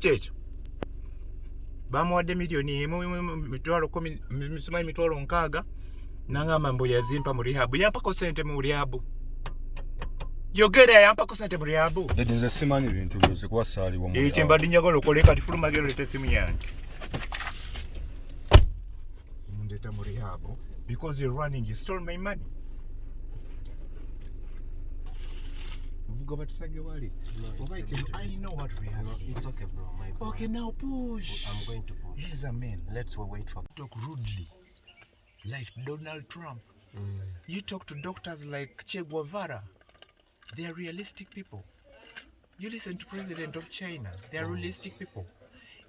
Kichecho. Bamuwadde milioni mitwalo 6 nangamba mbu yazimpa mu rehab. Yampako sente mu rehab. Yogera yampako sente mu rehab. Nze simanyi bintu byose kwa sali wo mu. Ekyembadde njagala okole kati fuluma gero leta simu yange. Ndeta mu rehab because you're running, you stole my money. I know what we have. It's okay, bro. Okay, now push. I'm going to push. He's a man. Let's wait for. Talk rudely, like Donald Trump. You talk to doctors like Che Guevara. They are realistic people. You listen to President of China. They are realistic people.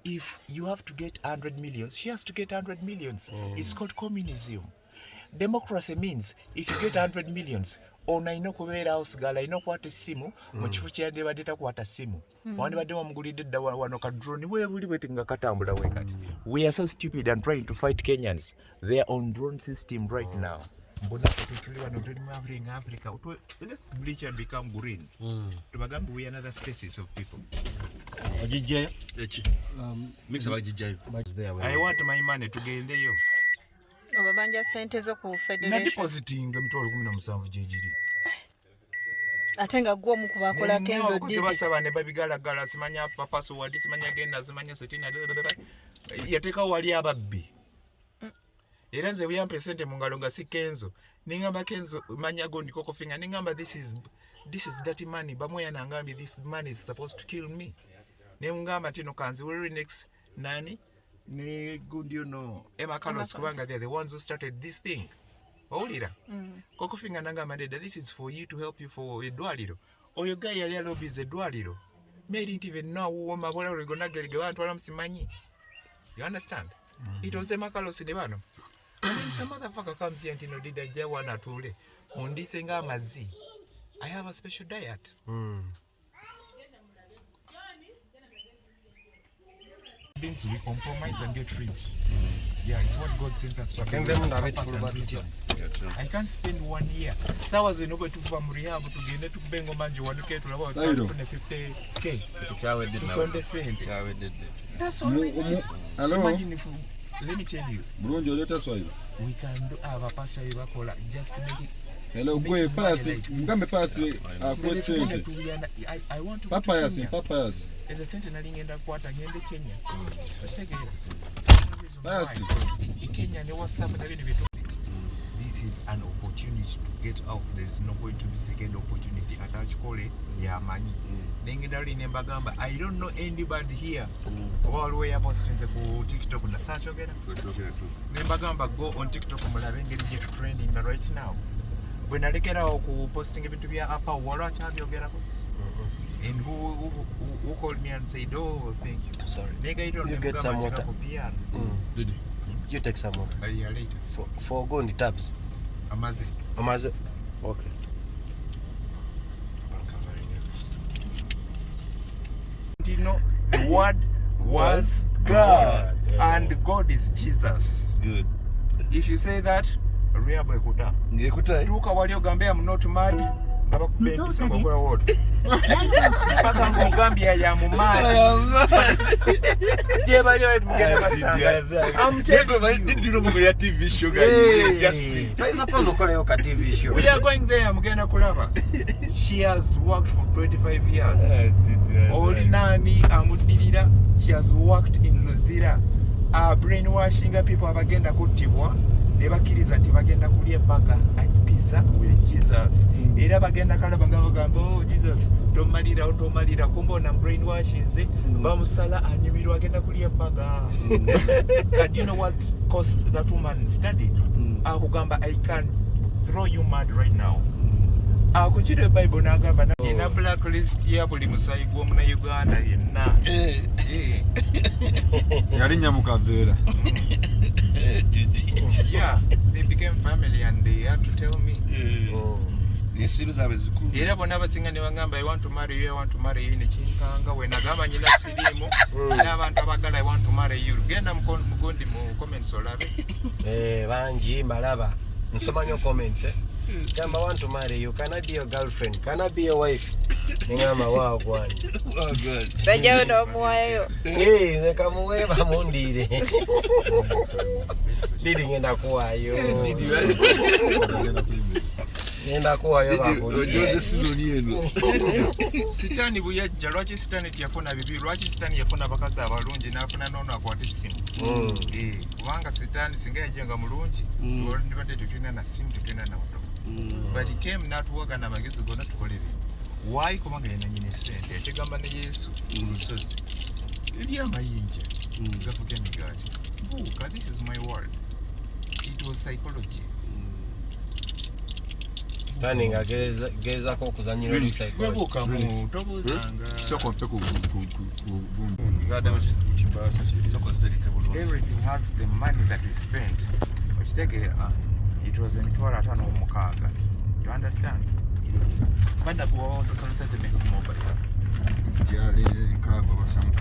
If you have to get 100 millions, she has to get 100 millions. It's called communism. Democracy means if you get 100 millions, ona ino kubeera osigala ino kwata essimu mu kifo kyandibadde takwata ssimu wandibadde wamugulidde dda wano ka drone weebuli bwete nga katambula we kati. We are so stupid and trying to fight Kenyans. They are on drone system right now. Mbona tutuli wano tuli mu Africa. Let's bleach and become green. Tubagambe we are another species of people. Ajijja mix abajijja. I want my money tugendeyo. Obabanja sente zo ku federation. Na depositing emitwalo 17 gyegiri. Ate nga gwo mu kubakola kenzo Didi. Basaba ne babigalagala simanya password simanya genda simanya setina. Yateka wali ababbi. Era nze buyampe sente mu ngalo nga si kenzo. Ningamba kenzo manya go ndiko kofinga ningamba this is dirty money. Bamoya nangambi this money is supposed to kill me. Ningamba tino kanzi we next nani? Ne good you know Emma Carlos kubanga they're the ones who started this thing. Owulira kokofinga nangamba ndeda this is for you to help you for edwaliro oyo guy yali alobize edwaliro me didn't even know who mabola oligona gelige bantu alamusimanyi. You understand? It was Emma Carlos ne bano. And then some motherfucker comes here and did a jawana tule ondise nga amazi. I have a special diet. Things we compromise and get rich. Yeah, it's what God sent us to do. I can't spend 1 year. Sawa zenogo tuva mu rehab tugende tukubengo manje waduke tulaba 50k. Tusonde sente. That's all. Imagine if, let me tell you. Bulungi oleta swahili. We can do our pastor bakola just make it. Hello, gwe pasi, ngambe pasi akwesente. I want to papayas. As a centenary ngenda kwata ngende Kenya. Pasi. Kenya ne WhatsApp na bintu bitu. This is an opportunity to get out. There is no going to be second opportunity. Atachikole ya manyi. Nengenda linemba gamba I don't know anybody here. All way up since ku TikTok na search ogera. Nemba gamba go on TikTok mulabe ngeri je trending right now. When I get out posting ebintu bya apa wala chabyogerako. And who called me and said, "Oh, thank you." Sorry. Nigga, you get some water. Didi. You take some water. A year later. For go on the tabs. Amaze. Okay. You know, the word was God, and God is Jesus. Good. If you say that, Riabo ekuta. Ngekuta. Luka wali ogambe I'm not mad. Ngabakubendi songo kwa wote. Paka ngambia ya mumad. Je bali wa mugenda basanga. I'm telling you. Did you know ya TV show guys? Just. I suppose okole yo ka TV show. We are going there mugenda kulaba. She has worked for 25 years. Oli nani amudirira. She has worked in Luzira. Brainwashing people abagenda kutibwa. Nebakiriza nti bagenda kulya burger and pizza with Jesus. Era bagenda kala bagamba oh Jesus tomalira kumbo na brainwashes bamusala anyumirwa agenda kulya burger. And you know what cost that woman studied? Akugamba I can throw you mad right now. Akuchire Bible nagamba na ina blacklist ya buli musayi gwo mu Uganda yenna. Yali nyamukavera. Yeah, they became family and they had to tell me. Nesiru zabe zikulu. Era bona abasinga ne bangamba I want to marry you, I want to marry you ne chinkanga we nagamba nyina sirimu n'abantu abagala I want to marry you. Genda mugondi mu comments olabe. Banji malaba. Nsoma nyo comments Jamba, I want to marry you. Can I be your girlfriend? Can I be your wife? Ningama wow one. Oh God. Tajao ndo muwayo. Nekamuweva mundire. Didi ngenda kuwayo. Ngenda kuwayo bakuli. Ojo season yeno. Sitani buyajja lwaki sitani tiyafuna bibi lwaki sitani yafuna bakazi abalungi n'afuna nono akwata essimu. Kubanga sitani singa yajenga mulungi ndibadde tetulina na ssimu tetulina na moto. But he came n'atuwagana amagezi gonna tukole bino. Why kubanga yena nyine sente yakigamba ne Yesu ku lusozi eri amayinja gafuka emigaati. Buuka, this is my word. It was psychology. Standing ageza ko kuzanyira oli psychology. Webuuka mu tobuuzanga. Soko mpeko Everything has the money that we spent. Okitegeera it was emitwalo 56. You understand? Banda kuwa osasala sente meka ku mobile. jali nkaba basamu.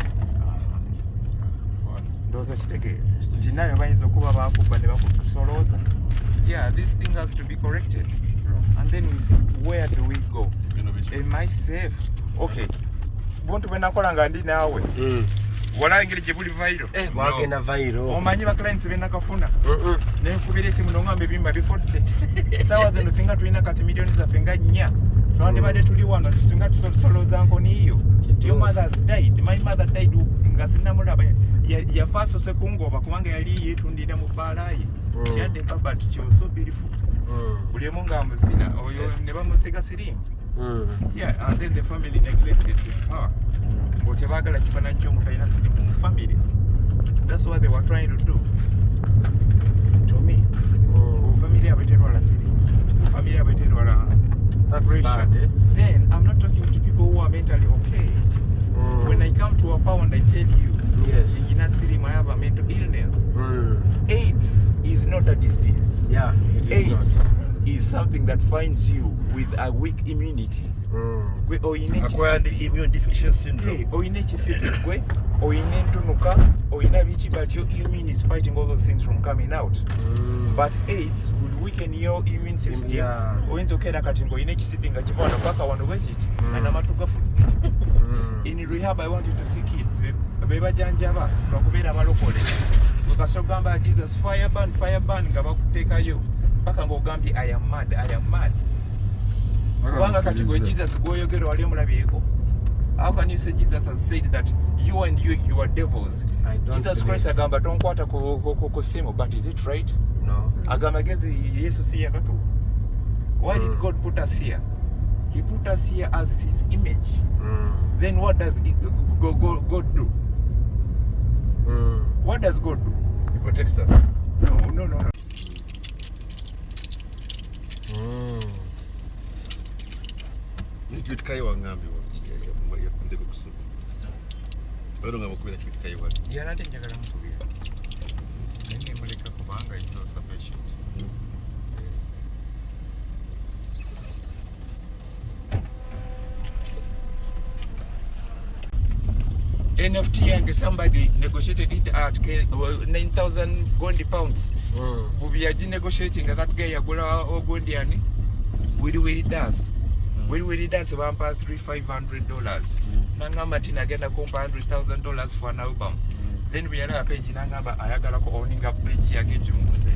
Ndowooza okitegeera nti nayo bayinza okuba bakuba ne bakusolooza. Yeah, this thing has to be corrected. And then we see where do we go? Am I safe? Okay. Buntu bwe nakola nga ndi naawe. Walangire gye buli vairo. Bagenda vairo. Omanyi ba clients be nakafuna. Nekubira esimu nongambe bimba bifodde. Sawa zeno singa tulina kati milioni zaffe nga 4. Twandibadde tuli wano tusinga tusolooza nkoniyo. Your mother has died. My mother died nga sinnamulaba. Yafa asose kungoba kubanga yali yeetundira mu bbaala ye. She had a baba but she was so beautiful. Buli emu nga muzina oyo ne bamusiga sirimu. Yeah, and then the family neglected her. But tebagala kifaananyi ky'omuntu alina sirimu mu family. That's what they were trying to do to me. Family abeterwala sirimu. Family abeterwala. That's pressure. bad, eh? Then I'm not talking to people who are mentally okay. When I come to a pound, I tell you, Yes. in Sirimu, I have a mental illness. AIDS is not a disease. Yeah, it is AIDS is something that finds you with a weak immunity. Gwe oyine Acquired ekisipi. immune deficiency syndrome. Hey, oyine ekisipi gwe, oyine entunuka, oyine biki, but your immune is fighting all those things from coming out. But AIDS will weaken your immune system. Yeah. Oyinza okera kati ng'oyine ekisipi nga kiva wano paka wano bwekiti nga n'amatu gafu. In rehab, I want you to see kids. Bebajanjaba lwakubeera amalokole. Bwekasooka gamba Jesus fire burn nga bakuteekayo paka ng'ogambye I am mad. Kubanga kati gwe Jesus gw'oyogera wali omulabyeko. How can you say Jesus has said that you and you are devils? I don't Jesus Christ agamba tonkwata ku simu, but is it right? No. Agamba gezi Yesu si yakatu. Why did God put us here? He put us here as his image. Then what does God do? What does God do? He protects us. No. Ni kai wa ngambi ya kundeko kusema. Bado ngamakubira kitu kai wa. Yanade njagala mukubira. Nenge muleka kubanga is not sufficient. NFT yange somebody negotiated it at 9,000 gondi pounds. Bubi yaji negotiating that guy yagula ogondi yani. Wili dance. Wili dance bampa $300-500. Nangamba tina agenda kumpa $100,000 for an album. Then we are page nangamba ayagala ko owning a page yake jumuze.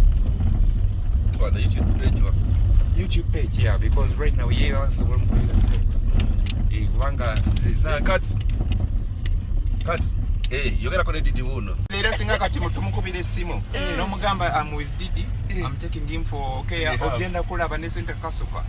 Oh, the YouTube page. YouTube page, yeah, because right now we are so well kubanga zeza Cuts. Hey, you gotta connect Didi uno. Era singa kati mutumukubira essimu n'omugamba I'm with Didi, I'm taking him for care, ogenda kulaba ne sente kasuka.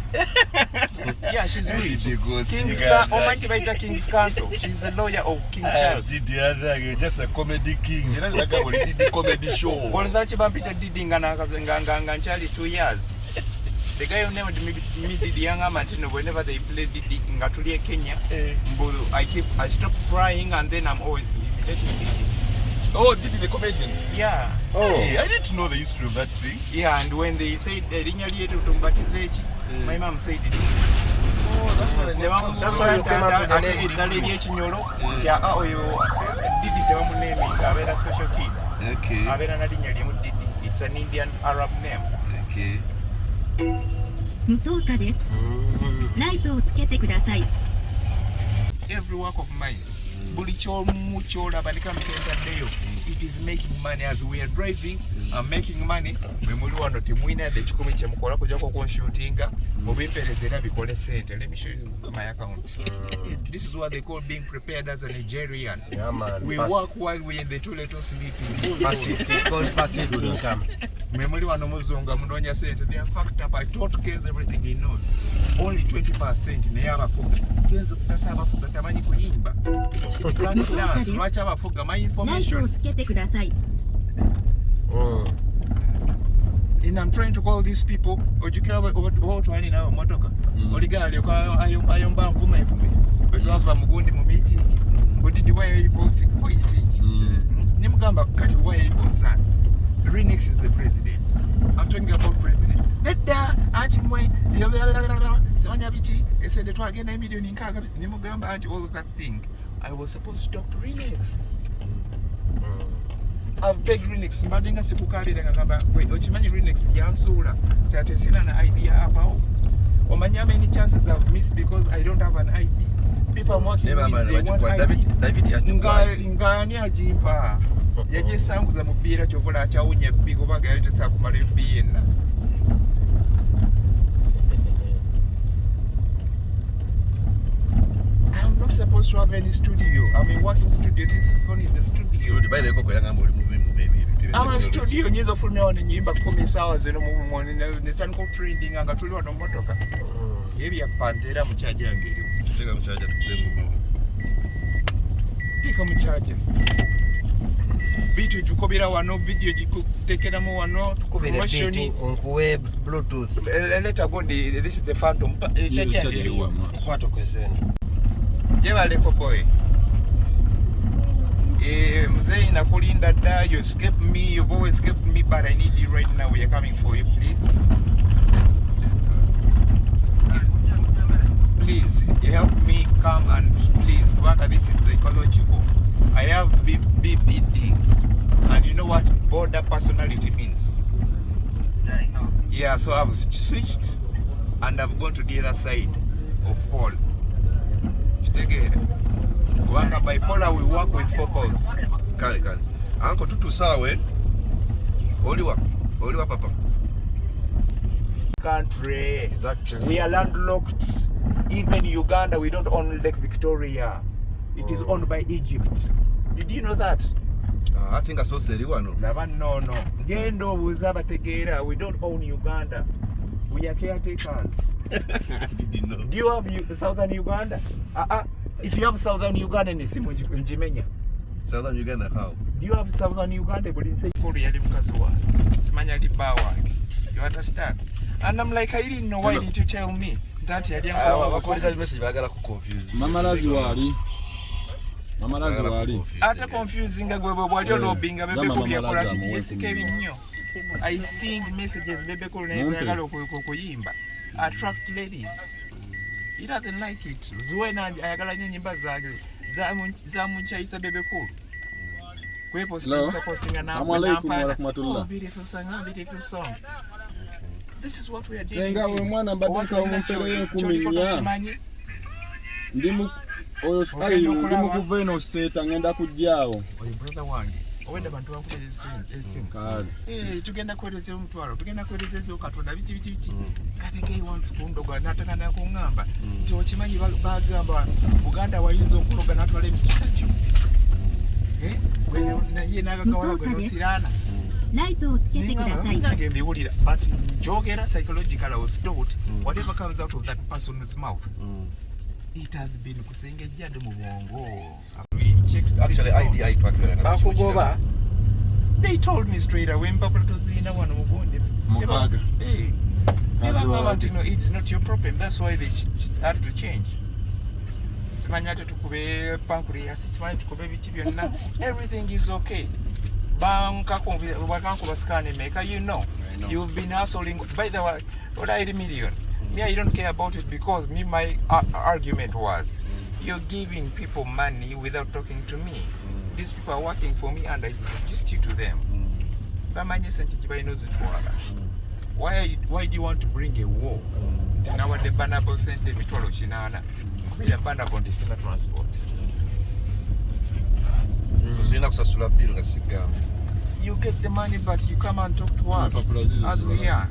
Yeah, she's rich. King's Omanyi baita King's Council. She's a lawyer of King Charles. Didi just a comedy king. You know like a Didi comedy show. Oluzala kibampita Didi nga nkyali 2 years. The guy who named me Didi yangamba nti no, whenever they play Didi nga tuli e Kenya, I stop crying and then I'm always imitating Didi. Oh, Didi the comedian. Yeah. Oh, hey, I didn't know the history of that thing. Yeah, and when they said erinnya lyetu tumbatizeeki, my mom said it. Oh, that's what I never. That's how you came up with the name. Eddala eryekinyolo nti oyo Didi tebamuneeminga abeera special kid. Okay. Abeera na linnya lyemu Didi. It's an Indian Arab name. Okay. 無灯火です。ライトをつけてください。 Every work of mine, buli kyomu kyolaba ne kamutentaddeyo, it is making money. As we are driving, I'm making money. Mwe muli wano temulina yadde ekikumi kye mukola kujjako kunshutinga mubimpereza era bikole sente. Let me show you my account. This is what they call being prepared as a Nigerian. Yeah, man. We work while we in the toilet or sleeping. Passive. It is called passive income. Mwe muli wano muzunga munoonya sente. They are fucked up. I taught Kenzo everything he knows. Only 20% naye abafuga. Kenzo kutasa abafuga tamanyi kuyimba. Can't dance. Lwaki abafuga? My ライトを information. つけてください。 And I'm trying to call these people. Ojukira otwali nawe motoka. Oliga alyoka ayomba nfuma ifume. Betwava mugundi mu meeting. Bodidi wayo voice. Nimugamba kati wayo nsana. Renix is the president. I'm talking about president. Nedda anti mwe somanya bichi esede twagenda emiliyoni nkaaga nimugamba anti all of that thing. I was supposed to talk to Renix. I've begged Renix mbadde nga sikukabira nga ngamba okimanyi Renix yansuula tate sina na idea apawo. Omanyi how many chances I've missed because I don't have an ID. People I'm working with, they want ID. Nga ani ajimpa. Yaje sanguza mu bbiira kyovula akyawunya bbi kubanga yali tesaa kumala ebbi yenna. I'm not supposed to have any studio. I'm a working studio. This phone is the studio. I'm a studio. Nyinza ofulumya wano nyimba 10 sawa zeno mu nesandika trending nga tuli wano motoka. Ebya pantera mu charger yange eriwo. Teka mu charger tukule. Teka mu charger. Bitu jukobera wano video jikutekeramu wano Promotion onkuwe Bluetooth. Later go this is the phantom. Charger eriwo. Kwato kweseni. Jebaleko boy. Mzee nakulinda da, you escaped me, you've always escaped me, but I need you right now. We are coming for you, please. Please help me come and please, Kwaka, this is psychological. I have BPD, and you know what border personality means? Yeah, so I've switched and I've gone to the other side of Paul. Wanga bipolar, we work with focus. Kale. Anko tutusaawe. Oliwa papa. Country. Exactly. We are landlocked. Even Uganda, we don't own Lake Victoria. It is owned by Egypt. Did you know that? I think I saw Seriwa no. No. Gendo Buzabategera, we don't own Uganda. We are caretakers. I didn't know. Do you have southern Uganda? If you have southern Uganda, nisimu njimenya. Southern Uganda how? Do you have southern Uganda? But in say Kuru yali mkazuwa. Simanya libawa. You understand? And I'm like, I didn't know. Why didn't you tell me? That yali Wakoleza message bagala ku confuse. Mama Laziwali. Ate confusing gwe bwali olobinga bebe ko byakola kiti yesike binnyo. I sing messages bebe ko neza yagala okuyimba. Attract ladies. He doesn't like it. Zuwena ayagala nyimba zake za munchaisa bebe ko. Kwepo posting na oh, beautiful song. This is what we are doing. Senga we mwana mbadika umumpeleye kuminya. Ndimu oyo sky ndimu kuveno seta ngenda kujjaawo. Oyo brother wange. Owenda bantu bakubereza esimu. Kale. Tugenda kwereza omutwalo. Tugenda kwereza ezo katonda biki. Kakeke wants kundoga nataka kungamba. Nti okimanyi bagamba Buganda wayinza okuloga natwala emikisa kyo. Ye nagagawala gwe nosirana. Lightをつけてください。 Nangembiwulira, but njogera psychological I was taught whatever comes out of that person's mouth. It has been kusengejjadde mu bwongo. Actually ID twakwera. Bakugoba. They told me straight away mpapula tozina wano mugonde. Mubaga. Hey. It is not your problem. That's why they had to change. Simanyate tukube pancreas, simanyate tukube bichi byonna. Everything is okay. You know, you've been hustling. By the way, what I million? Yeah, you don't care about it because my argument was, you're giving people money without talking to me. These people are working for me and I introduced you to them. Why do you want to bring a war? Now the banable sente mitwalo kinana. Kubira banable ndisina transport. So sina kusasula bill nga sigamba. You get the money but you come and talk to us as we are.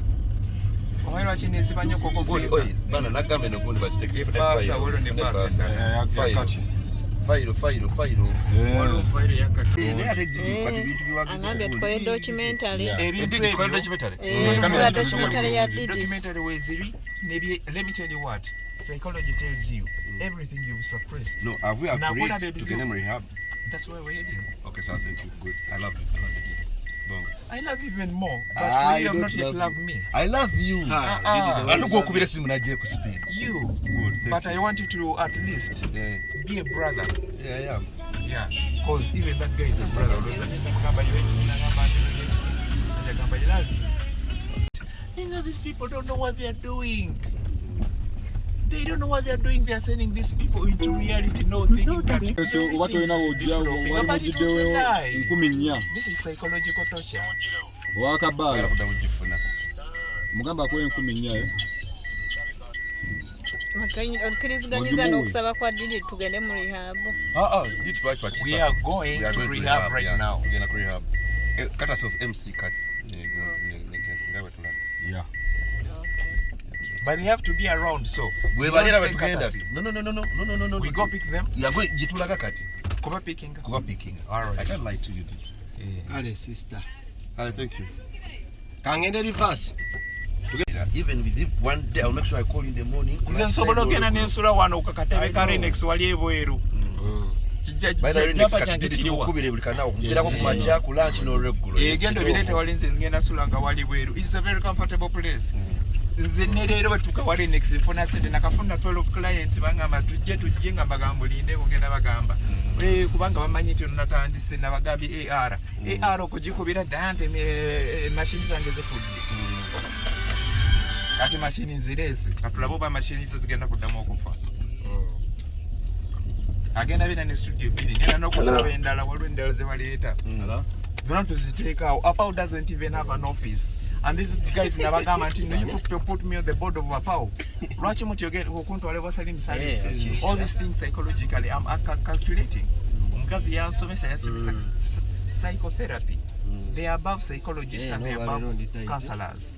Omwera chini sibanyo koko Boli oi bana nagambe no gundi bachiteke different file. Basa wolo ne basa ndana. File. Wolo file yakati. Ne ate Didi kwa bintu biwagiza. Angambye tukole documentary. Didi kwa documentary. Tukole documentary ya Didi. Documentary weziri maybe let me tell you what psychology tells you everything you've suppressed. No, have we Now, what agreed are to the get them rehab? That's where we're heading. Okay, sir, thank you. Good. I love you. Bongo. I love you even more, but I you have don't not yet love loved you. me. I love you. Anugo kubira simu naje ku speed. You. Good. Thank But you. I want you to at least Yeah. be a brother. Yeah, I am. Yeah. Because even that guy is a brother. You know, these people don't know what they are doing. They don't know what they are doing. They are sending these people into reality, no thinking that. So what we know Nobody doesn't die. 14 This is psychological torture. wakabala Kuda kujifuna. mugamba ko 14 Okkirizganyiza n'okusaba kwa Didi tugende mu rehab. Did right what We are going to rehab right now. We're going to rehab. Cut us off MC cuts. yeah But they have to be around, so. We don't balira say betugenda. courtesy. No. We go pick them. You are going jitulaga kati. Kuba picking. Kuba picking. All right. I can't lie to you, Did. Yeah. Kale sister. Thank you. Kangende reverse. Even with it, one day I'll make sure I call in the morning. Nze nsobola okugenda n'ensula wano ku katebe ka Renex wali ebweru. By the way, next cut Did tukubire buli kana okumbirako ku majja ku lunch no regular. Gendo birete wali nze ngenda sula nga wali bweru. It's a very comfortable place. Nze ne leero batuka wali Renex funa sente nakafuna 12 clients bangamba tujje nga bagambulinde ngenda bagamba. Kubanga bamanyi nti natandise nabagambye AR okugikubira dante machine zange zifudde. Kati machine nzirese katulabo ba machine zigenda kuddamu okufa. Agenda bina ne studio bili ngenda n'okusaba endala waliwo endala ze baleeta. Zona tuziteeka awo. Apao doesn't even have an office. And these guys nabagamba nti no, you put me on the board of Apao. Lwaki mutyoge okuntwala wasali msali. All these things psychologically I'm calculating. Omukazi yansomesa yasomesa psychotherapy. They are above psychologists and they are above counselors.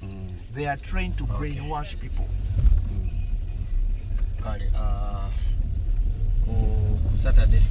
They are trained to brainwash people. Kale ku Saturday